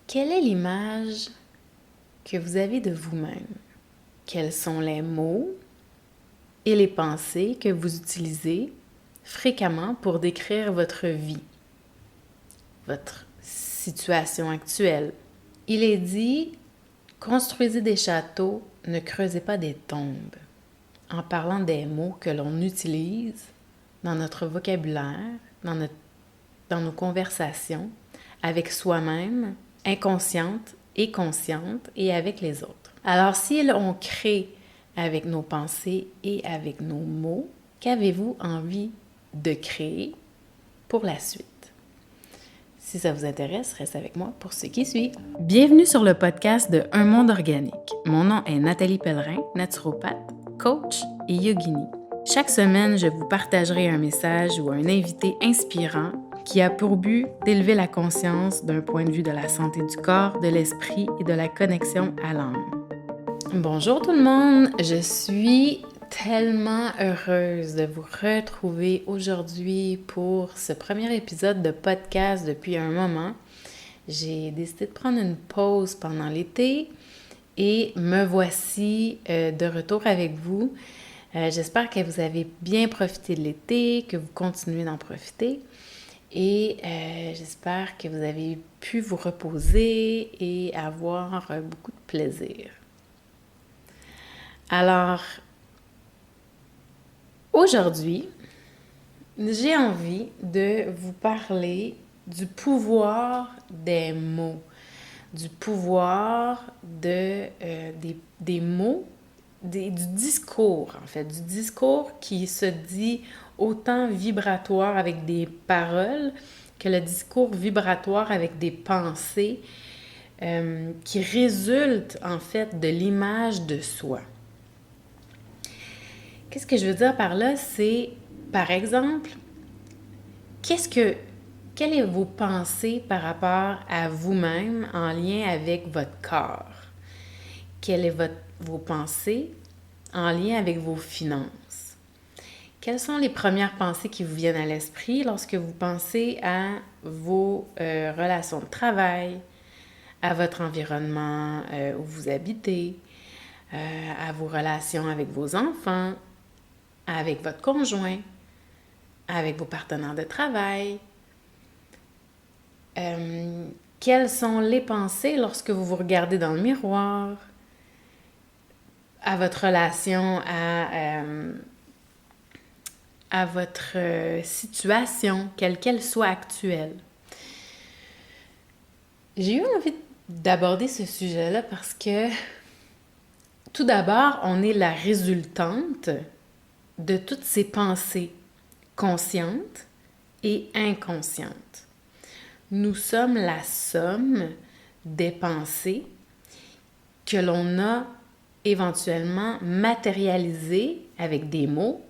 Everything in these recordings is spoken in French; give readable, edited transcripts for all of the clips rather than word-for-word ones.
Quelle est l'image que vous avez de vous-même? Quels sont les mots et les pensées que vous utilisez fréquemment pour décrire votre vie, votre situation actuelle? Il est dit, construisez des châteaux, ne creusez pas des tombes. En parlant des mots que l'on utilise dans notre vocabulaire, dans nos conversations, avec soi-même, inconsciente et consciente, et avec les autres. Alors, si on crée avec nos pensées et avec nos mots, qu'avez-vous envie de créer pour la suite? Si ça vous intéresse, reste avec moi pour ce qui suit. Bienvenue sur le podcast de Un monde organique. Mon nom est Nathalie Pellerin, naturopathe, coach et yogini. Chaque semaine, je vous partagerai un message ou un invité inspirant qui a pour but d'élever la conscience d'un point de vue de la santé du corps, de l'esprit et de la connexion à l'âme. Bonjour tout le monde, je suis tellement heureuse de vous retrouver aujourd'hui pour ce premier épisode de podcast depuis un moment. J'ai décidé de prendre une pause pendant l'été et me voici de retour avec vous. J'espère que vous avez bien profité de l'été, que vous continuez d'en profiter et j'espère que vous avez pu vous reposer et avoir beaucoup de plaisir. Alors, aujourd'hui, j'ai envie de vous parler du pouvoir des mots, du pouvoir des mots, du discours, en fait, du discours qui se dit autant vibratoire avec des paroles que le discours vibratoire avec des pensées qui résultent, en fait, de l'image de soi. Qu'est-ce que je veux dire par là? C'est, par exemple, quelles sont vos pensées par rapport à vous-même en lien avec votre corps? Quelles sont vos pensées en lien avec vos finances? Quelles sont les premières pensées qui vous viennent à l'esprit lorsque vous pensez à vos relations de travail, à votre environnement où vous habitez, à vos relations avec vos enfants, avec votre conjoint, avec vos partenaires de travail? Quelles sont les pensées lorsque vous vous regardez dans le miroir, à votre relation à votre situation, quelle qu'elle soit actuelle? J'ai eu envie d'aborder ce sujet-là parce que, tout d'abord, on est la résultante de toutes ces pensées conscientes et inconscientes. Nous sommes la somme des pensées que l'on a éventuellement matérialisées avec des mots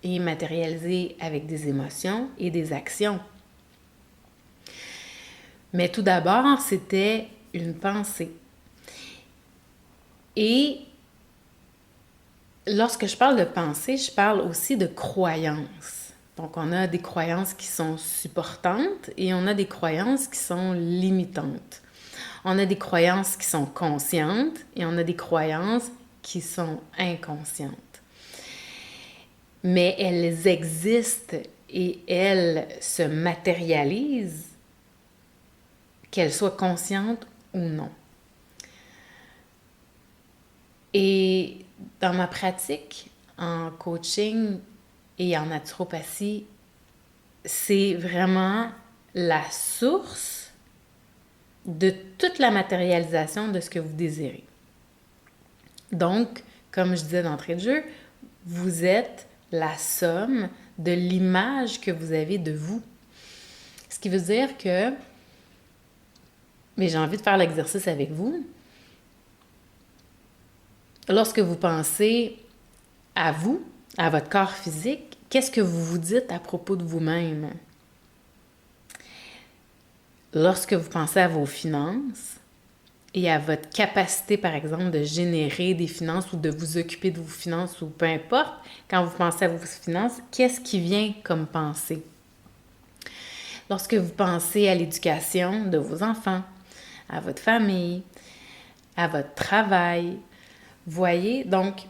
et matérialisées avec des émotions et des actions. Mais tout d'abord, c'était une pensée. Et lorsque je parle de pensée, je parle aussi de croyances. Donc, on a des croyances qui sont supportantes et on a des croyances qui sont limitantes. On a des croyances qui sont conscientes et on a des croyances qui sont inconscientes. Mais elles existent et elles se matérialisent, qu'elles soient conscientes ou non. Et dans ma pratique en coaching et en naturopathie, c'est vraiment la source de toute la matérialisation de ce que vous désirez. Donc, comme je disais d'entrée de jeu, vous êtes la somme de l'image que vous avez de vous. Ce qui veut dire que, mais j'ai envie de faire l'exercice avec vous, lorsque vous pensez à vous, à votre corps physique, qu'est-ce que vous vous dites à propos de vous-même? Lorsque vous pensez à vos finances et à votre capacité, par exemple, de générer des finances ou de vous occuper de vos finances ou peu importe, quand vous pensez à vos finances, qu'est-ce qui vient comme pensée? Lorsque vous pensez à l'éducation de vos enfants, à votre famille, à votre travail. Voyez, donc,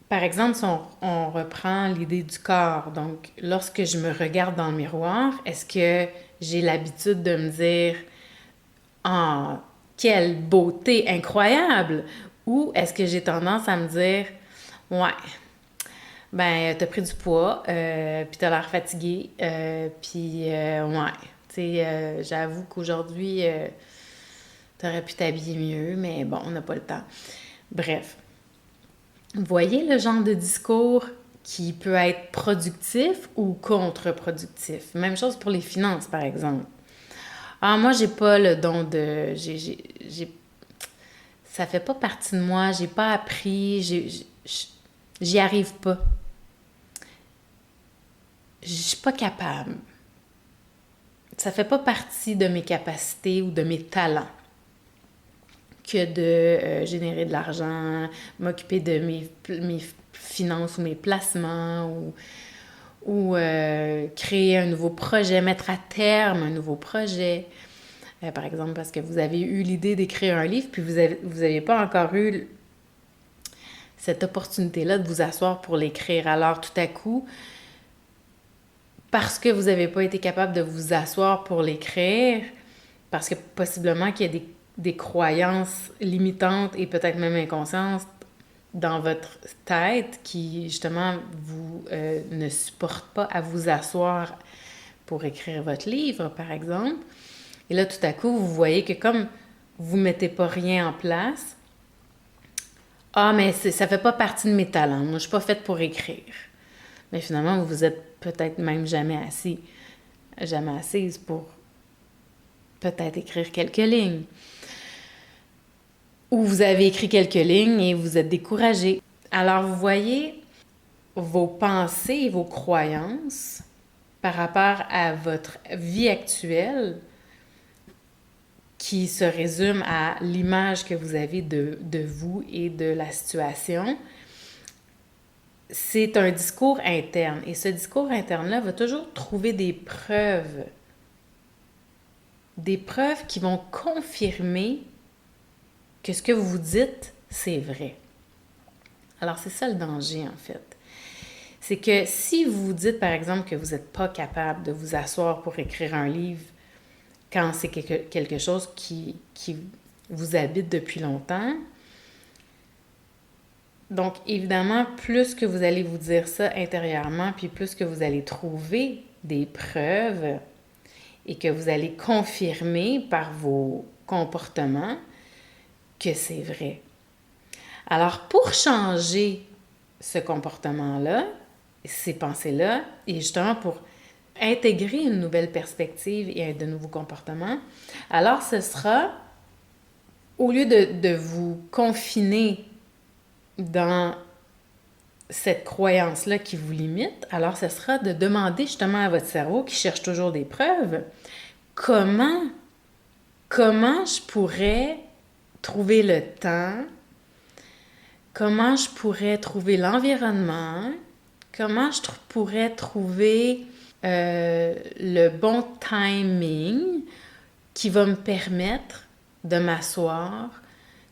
par exemple, si on reprend l'idée du corps, donc lorsque je me regarde dans le miroir, est-ce que j'ai l'habitude de me dire ah, quelle beauté incroyable! Ou est-ce que j'ai tendance à me dire ouais, ben, t'as pris du poids, puis t'as l'air fatigué, puis ouais, tu sais, j'avoue qu'aujourd'hui, t'aurais pu t'habiller mieux, mais bon, on n'a pas le temps. Bref, vous voyez le genre de discours qui peut être productif ou contre-productif. Même chose pour les finances, par exemple. Ah, moi, j'ai pas le don de... ça fait pas partie de moi, j'ai pas appris, j'y arrive pas. Je suis pas capable. Ça fait pas partie de mes capacités ou de mes talents que de générer de l'argent, m'occuper de mes finances ou mes placements ou créer un nouveau projet, mettre à terme un nouveau projet. Par exemple, parce que vous avez eu l'idée d'écrire un livre, puis vous avez pas encore eu cette opportunité-là de vous asseoir pour l'écrire. Alors, tout à coup, parce que vous n'avez pas été capable de vous asseoir pour l'écrire, parce que possiblement qu'il y a des croyances limitantes et peut-être même inconscientes dans votre tête qui, justement, vous ne supportent pas à vous asseoir pour écrire votre livre, par exemple. Et là, tout à coup, vous voyez que comme vous ne mettez pas rien en place, ah, mais ça fait pas partie de mes talents. Moi, je suis pas faite pour écrire. Mais finalement, vous êtes peut-être même jamais assise pour peut-être écrire quelques lignes. Ou vous avez écrit quelques lignes et vous êtes découragé. Alors, vous voyez vos pensées et vos croyances par rapport à votre vie actuelle qui se résume à l'image que vous avez de vous et de la situation. C'est un discours interne. Et ce discours interne-là va toujours trouver des preuves qui vont confirmer que ce que vous vous dites, c'est vrai. Alors, c'est ça le danger, en fait. C'est que si vous vous dites, par exemple, que vous n'êtes pas capable de vous asseoir pour écrire un livre quand c'est quelque chose qui vous habite depuis longtemps, donc, évidemment, plus que vous allez vous dire ça intérieurement, puis plus que vous allez trouver des preuves et que vous allez confirmer par vos comportements que c'est vrai. Alors, pour changer ce comportement-là, ces pensées-là, et justement pour intégrer une nouvelle perspective et de nouveaux comportements, alors ce sera, au lieu de vous confiner dans cette croyance-là qui vous limite, alors ce sera de demander justement à votre cerveau qui cherche toujours des preuves, comment je pourrais trouver le temps, comment je pourrais trouver l'environnement, comment je pourrais trouver le bon timing qui va me permettre de m'asseoir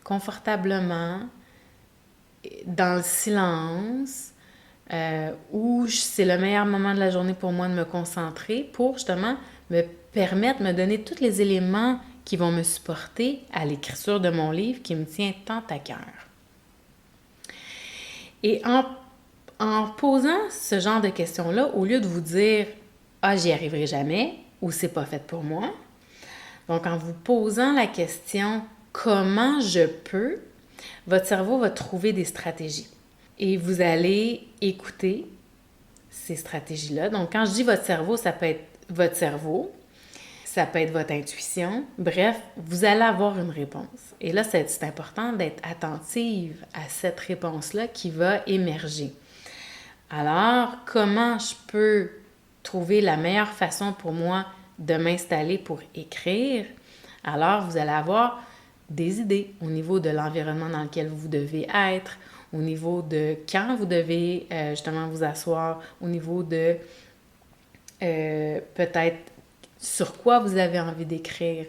confortablement dans le silence, où c'est le meilleur moment de la journée pour moi de me concentrer pour justement me permettre, me donner tous les éléments qui vont me supporter à l'écriture de mon livre qui me tient tant à cœur. Et en posant ce genre de questions-là, au lieu de vous dire « Ah, j'y arriverai jamais » ou « C'est pas fait pour moi », donc en vous posant la question « Comment je peux », votre cerveau va trouver des stratégies. Et vous allez écouter ces stratégies-là. Donc, quand je dis votre cerveau, ça peut être votre cerveau, ça peut être votre intuition. Bref, vous allez avoir une réponse. Et là, c'est important d'être attentive à cette réponse-là qui va émerger. Alors, comment je peux trouver la meilleure façon pour moi de m'installer pour écrire? Alors, vous allez avoir des idées au niveau de l'environnement dans lequel vous devez être, au niveau de quand vous devez justement vous asseoir, au niveau de peut-être sur quoi vous avez envie d'écrire.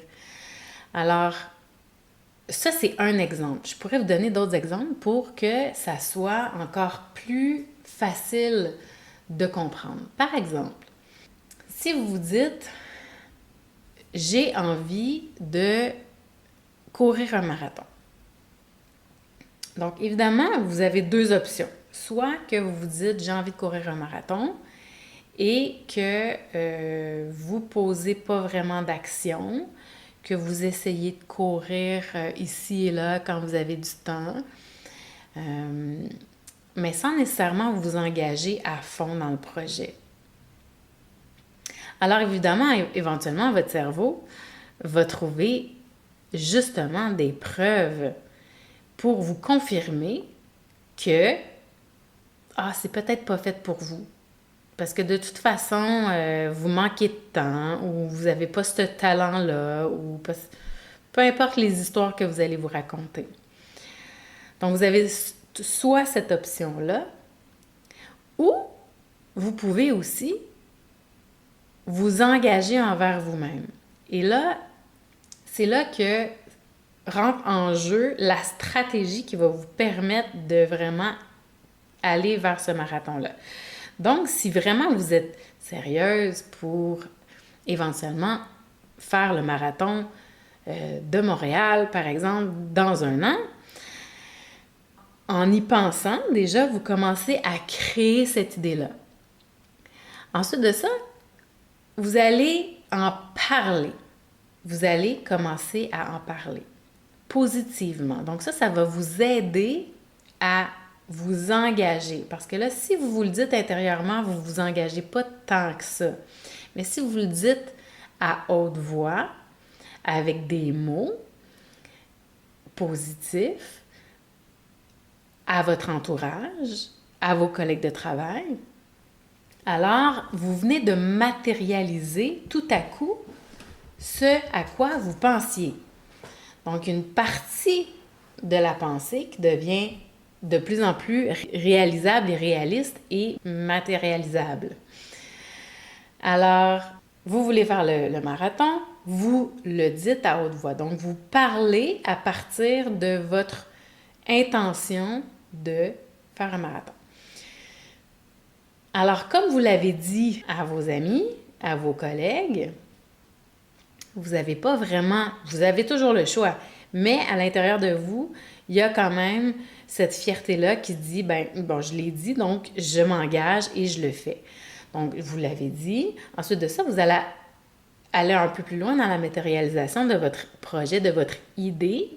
Alors, ça, c'est un exemple. Je pourrais vous donner d'autres exemples pour que ça soit encore plus facile de comprendre. Par exemple, si vous vous dites, j'ai envie de courir un marathon. Donc, évidemment, vous avez deux options. Soit que vous vous dites, j'ai envie de courir un marathon et que vous ne posez pas vraiment d'action, que vous essayez de courir ici et là quand vous avez du temps, mais sans nécessairement vous engager à fond dans le projet. Alors évidemment, éventuellement, votre cerveau va trouver justement des preuves pour vous confirmer que c'est peut-être pas fait pour vous. Parce que de toute façon, vous manquez de temps ou vous n'avez pas ce talent-là ou peu importe les histoires que vous allez vous raconter. Donc, vous avez soit cette option-là ou vous pouvez aussi vous engager envers vous-même. Et là, c'est là que rentre en jeu la stratégie qui va vous permettre de vraiment aller vers ce marathon-là. Donc, si vraiment vous êtes sérieuse pour éventuellement faire le marathon de Montréal, par exemple, dans un an, en y pensant, déjà, vous commencez à créer cette idée-là. Ensuite de ça, vous allez en parler. Vous allez commencer à en parler positivement. Donc ça va vous aider à vous engager. Parce que là, si vous vous le dites intérieurement, vous ne vous engagez pas tant que ça. Mais si vous le dites à haute voix, avec des mots positifs, à votre entourage, à vos collègues de travail, alors vous venez de matérialiser tout à coup ce à quoi vous pensiez. Donc, une partie de la pensée qui devient de plus en plus réalisable et réaliste et matérialisable. Alors, vous voulez faire le marathon, vous le dites à haute voix. Donc, vous parlez à partir de votre intention de faire un marathon. Alors, comme vous l'avez dit à vos amis, à vos collègues, vous n'avez pas vraiment, vous avez toujours le choix, mais à l'intérieur de vous, il y a quand même cette fierté-là qui dit, je l'ai dit, donc je m'engage et je le fais. Donc, vous l'avez dit. Ensuite de ça, vous allez aller un peu plus loin dans la matérialisation de votre projet, de votre idée,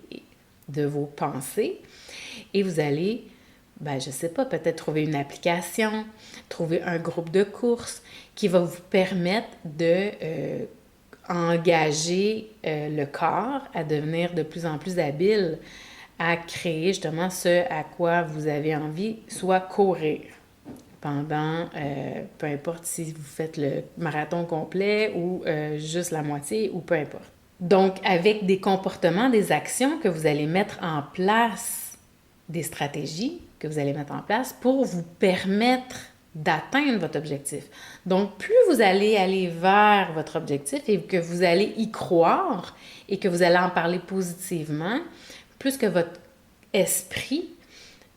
de vos pensées. Et vous allez, je ne sais pas, peut-être trouver une application, trouver un groupe de courses qui va vous permettre de engager le corps à devenir de plus en plus habile à créer justement ce à quoi vous avez envie, soit courir pendant, peu importe si vous faites le marathon complet ou juste la moitié ou peu importe. Donc, avec des comportements, des actions que vous allez mettre en place, des stratégies que vous allez mettre en place pour vous permettre d'atteindre votre objectif. Donc, plus vous allez aller vers votre objectif et que vous allez y croire et que vous allez en parler positivement, plus que votre esprit,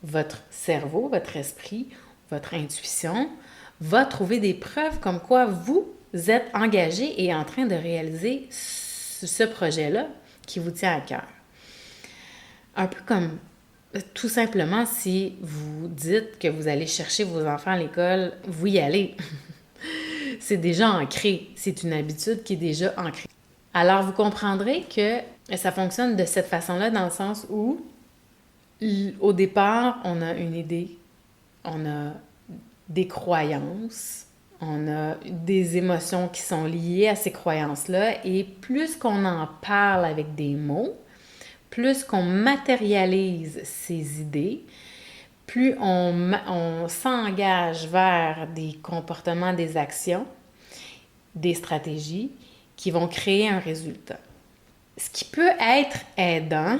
votre cerveau, votre esprit, votre intuition va trouver des preuves comme quoi vous êtes engagé et en train de réaliser ce projet-là qui vous tient à cœur. Un peu comme tout simplement, si vous dites que vous allez chercher vos enfants à l'école, vous y allez. C'est déjà ancré. C'est une habitude qui est déjà ancrée. Alors, vous comprendrez que ça fonctionne de cette façon-là dans le sens où, au départ, on a une idée, on a des croyances, on a des émotions qui sont liées à ces croyances-là et plus qu'on en parle avec des mots, plus qu'on matérialise ces idées, plus on s'engage vers des comportements, des actions, des stratégies qui vont créer un résultat. Ce qui peut être aidant,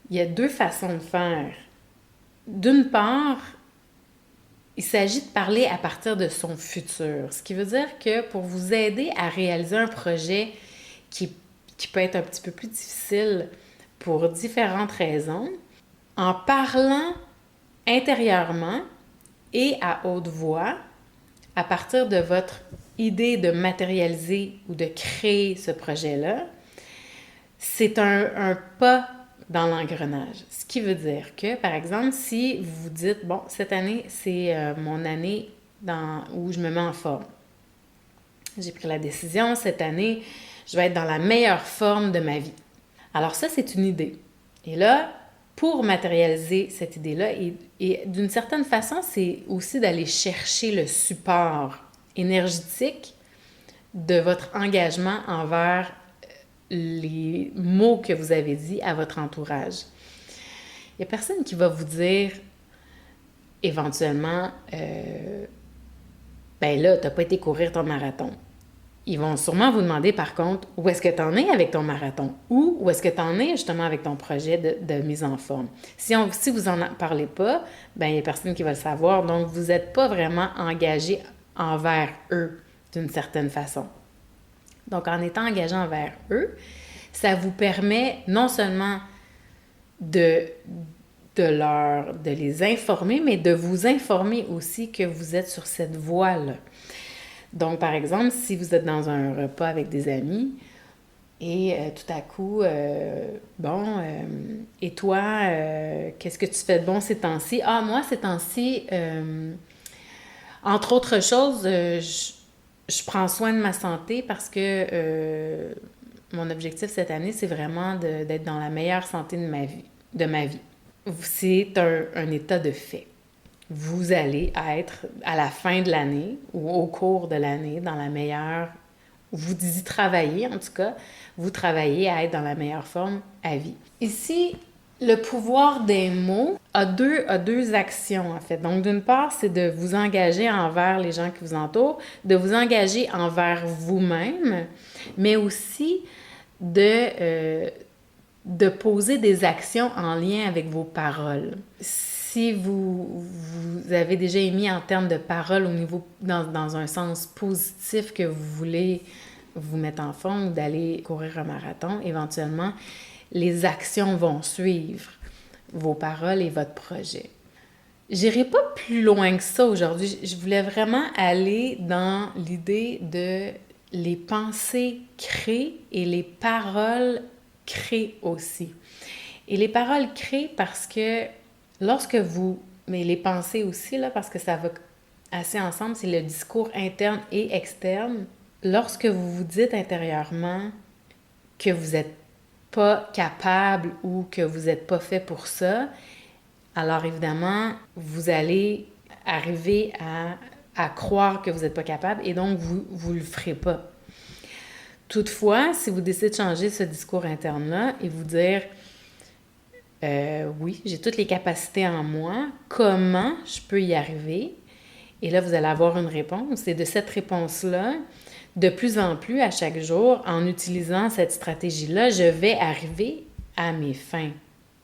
il y a deux façons de faire. D'une part, il s'agit de parler à partir de son futur, ce qui veut dire que pour vous aider à réaliser un projet qui qui peut être un petit peu plus difficile pour différentes raisons, en parlant intérieurement et à haute voix, à partir de votre idée de matérialiser ou de créer ce projet-là, c'est un pas dans l'engrenage. Ce qui veut dire que, par exemple, si vous dites, bon, cette année, c'est mon année où je me mets en forme. J'ai pris la décision, cette année, je vais être dans la meilleure forme de ma vie. Alors ça, c'est une idée. Et là, pour matérialiser cette idée-là, et d'une certaine façon, c'est aussi d'aller chercher le support énergétique de votre engagement envers les mots que vous avez dit à votre entourage. Il n'y a personne qui va vous dire éventuellement ben là, tu n'as pas été courir ton marathon. Ils vont sûrement vous demander par contre où est-ce que tu en es avec ton marathon ou où est-ce que tu en es justement avec ton projet de mise en forme. Si vous n'en parlez pas, ben il n'y a personne qui va le savoir, donc vous n'êtes pas vraiment engagé envers eux d'une certaine façon. Donc en étant engagé envers eux, ça vous permet non seulement de les informer, mais de vous informer aussi que vous êtes sur cette voie-là. Donc, par exemple, si vous êtes dans un repas avec des amis et tout à coup, et toi, qu'est-ce que tu fais de bon ces temps-ci? Ah, moi, ces temps-ci, entre autres choses, je prends soin de ma santé parce que mon objectif cette année, c'est vraiment d'être dans la meilleure santé de ma vie. C'est un état de fait. Vous allez être à la fin de l'année ou au cours de l'année dans la meilleure, vous y travaillez en tout cas, vous travaillez à être dans la meilleure forme à vie. Ici, le pouvoir des mots a deux actions en fait. Donc d'une part, c'est de vous engager envers les gens qui vous entourent, de vous engager envers vous-même, mais aussi de poser des actions en lien avec vos paroles. Si vous avez déjà émis en termes de paroles au niveau, dans un sens positif que vous voulez vous mettre en forme ou d'aller courir un marathon, éventuellement, les actions vont suivre vos paroles et votre projet. J'irai pas plus loin que ça aujourd'hui. Je voulais vraiment aller dans l'idée de les pensées créent et les paroles créent aussi. Et les paroles créent parce que lorsque mais les pensées aussi, là, parce que ça va assez ensemble, c'est le discours interne et externe. Lorsque vous vous dites intérieurement que vous n'êtes pas capable ou que vous n'êtes pas fait pour ça, alors évidemment, vous allez arriver à croire que vous n'êtes pas capable et donc vous ne le ferez pas. Toutefois, si vous décidez de changer ce discours interne-là et vous dire oui, j'ai toutes les capacités en moi, comment je peux y arriver? Et là, vous allez avoir une réponse. Et de cette réponse-là, de plus en plus, à chaque jour, en utilisant cette stratégie-là, je vais arriver à mes fins.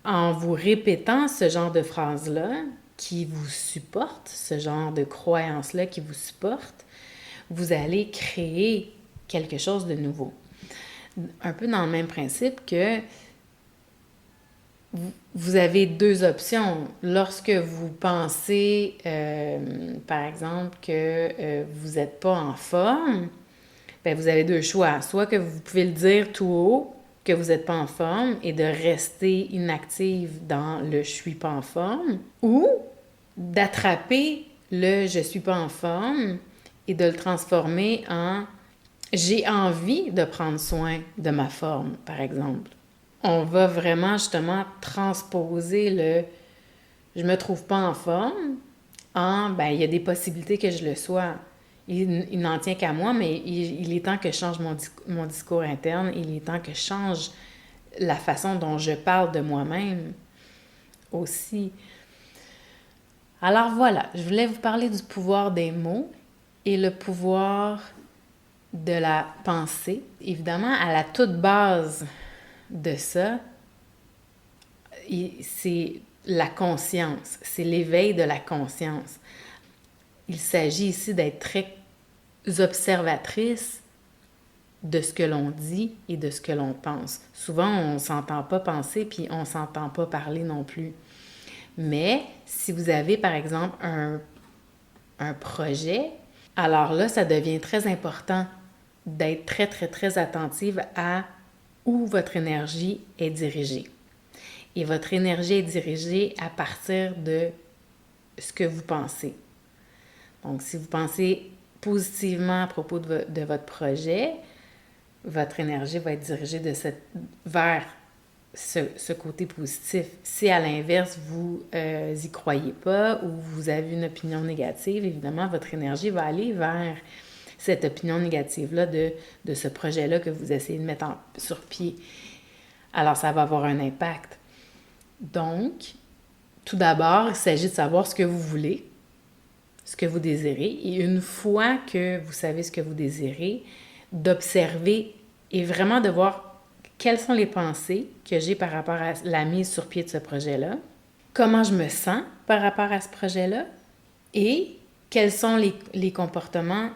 En vous répétant ce genre de phrases-là qui vous supportent, ce genre de croyances-là qui vous supportent, vous allez créer quelque chose de nouveau. Un peu dans le même principe que vous avez deux options. Lorsque vous pensez, par exemple, que vous n'êtes pas en forme, bien, vous avez deux choix. Soit que vous pouvez le dire tout haut, que vous n'êtes pas en forme, et de rester inactive dans le « je suis pas en forme », ou d'attraper le « je suis pas en forme » et de le transformer en « j'ai envie de prendre soin de ma forme », par exemple. On va vraiment justement transposer le « je me trouve pas en forme » en « ben il y a des possibilités que je le sois ». Il n'en tient qu'à moi, mais il est temps que je change mon discours interne, il est temps que je change la façon dont je parle de moi-même aussi. Alors voilà, je voulais vous parler du pouvoir des mots et le pouvoir de la pensée. Évidemment, à la toute base de ça, c'est la conscience, c'est l'éveil de la conscience. Il s'agit ici d'être très observatrice de ce que l'on dit et de ce que l'on pense. Souvent, on ne s'entend pas penser puis on ne s'entend pas parler non plus. Mais si vous avez, par exemple, un projet, alors là, ça devient très important d'être très, très, très attentive à où votre énergie est dirigée. Et votre énergie est dirigée à partir de ce que vous pensez. Donc, si vous pensez positivement à propos de votre projet, votre énergie va être dirigée vers ce côté positif. Si à l'inverse, vous y croyez pas ou vous avez une opinion négative, évidemment, votre énergie va aller vers cette opinion négative-là de ce projet-là que vous essayez de mettre sur pied. Alors, ça va avoir un impact. Donc, tout d'abord, il s'agit de savoir ce que vous voulez, ce que vous désirez. Et une fois que vous savez ce que vous désirez, d'observer et vraiment de voir quelles sont les pensées que j'ai par rapport à la mise sur pied de ce projet-là, comment je me sens par rapport à ce projet-là et quels sont les comportements,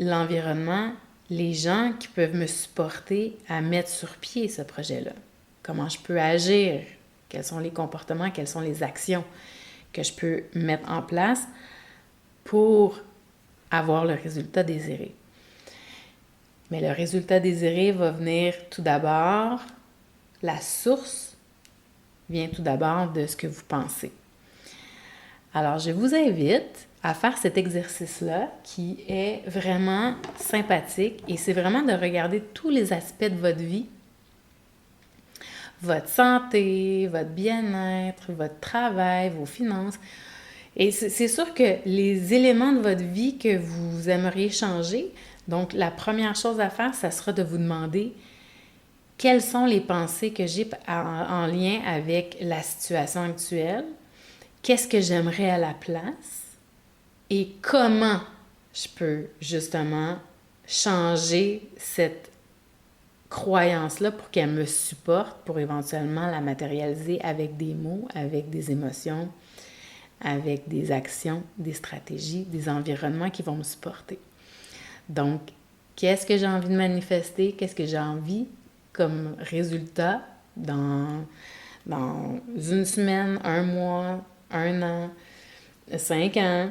l'environnement, les gens qui peuvent me supporter à mettre sur pied ce projet-là. Comment je peux agir, quels sont les comportements, quelles sont les actions que je peux mettre en place pour avoir le résultat désiré. Mais le résultat désiré va venir tout d'abord, la source vient tout d'abord de ce que vous pensez. Alors, je vous invite à faire cet exercice-là qui est vraiment sympathique et c'est vraiment de regarder tous les aspects de votre vie, votre santé, votre bien-être, votre travail, vos finances. Et c'est sûr que les éléments de votre vie que vous aimeriez changer, donc la première chose à faire, ça sera de vous demander quelles sont les pensées que j'ai en lien avec la situation actuelle, qu'est-ce que j'aimerais à la place et comment je peux justement changer cette croyance-là pour qu'elle me supporte, pour éventuellement la matérialiser avec des mots, avec des émotions, avec des actions, des stratégies, des environnements qui vont me supporter. Donc, qu'est-ce que j'ai envie de manifester? Qu'est-ce que j'ai envie comme résultat dans une semaine, un mois, un an, 5 ans?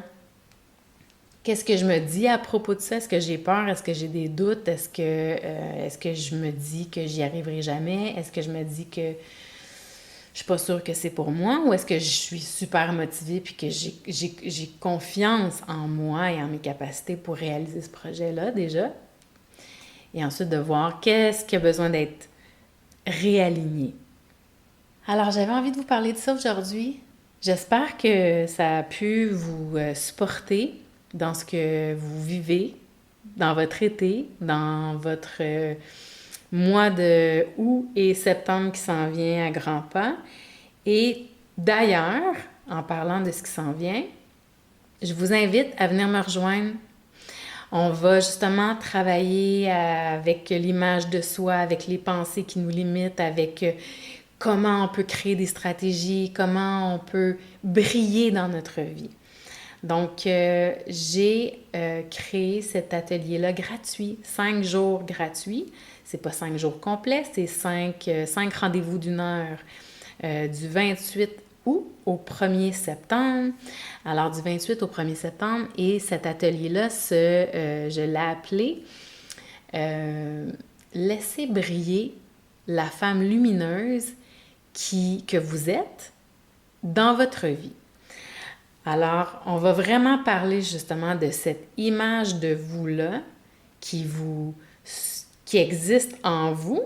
Qu'est-ce que je me dis à propos de ça? Est-ce que j'ai peur? Est-ce que j'ai des doutes? Est-ce que je me dis que j'y arriverai jamais? Est-ce que je me dis que je suis pas sûre que c'est pour moi? Ou est-ce que je suis super motivée puis que j'ai confiance en moi et en mes capacités pour réaliser ce projet-là déjà? Et ensuite de voir qu'est-ce qui a besoin d'être réaligné. Alors, j'avais envie de vous parler de ça aujourd'hui. J'espère que ça a pu vous supporter dans ce que vous vivez, dans votre été, dans votre mois de août et septembre qui s'en vient à grands pas. Et d'ailleurs, en parlant de ce qui s'en vient, je vous invite à venir me rejoindre. On va justement travailler avec l'image de soi, avec les pensées qui nous limitent, avec comment on peut créer des stratégies, comment on peut briller dans notre vie. Donc, j'ai créé cet atelier-là gratuit, 5 jours gratuits. C'est pas 5 jours complets, c'est 5 rendez-vous d'une heure du 28 août au 1er septembre. Alors, du 28 au 1er septembre. Et cet atelier-là, je l'ai appelé Laissez briller la femme lumineuse que vous êtes dans votre vie. Alors, on va vraiment parler justement de cette image de vous-là qui existe en vous,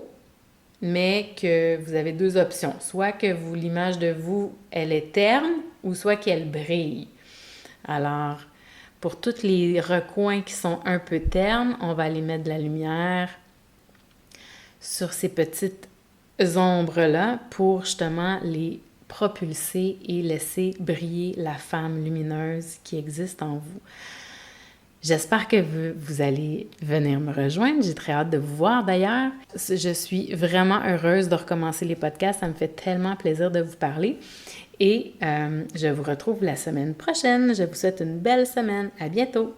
mais que vous avez 2 options. Soit que l'image de vous, elle est terne, ou soit qu'elle brille. Alors, pour tous les recoins qui sont un peu ternes, on va aller mettre de la lumière sur ces petites ombres-là pour justement les propulser et laisser briller la femme lumineuse qui existe en vous. J'espère que vous allez venir me rejoindre. J'ai très hâte de vous voir d'ailleurs. Je suis vraiment heureuse de recommencer les podcasts. Ça me fait tellement plaisir de vous parler. Et je vous retrouve la semaine prochaine. Je vous souhaite une belle semaine. À bientôt!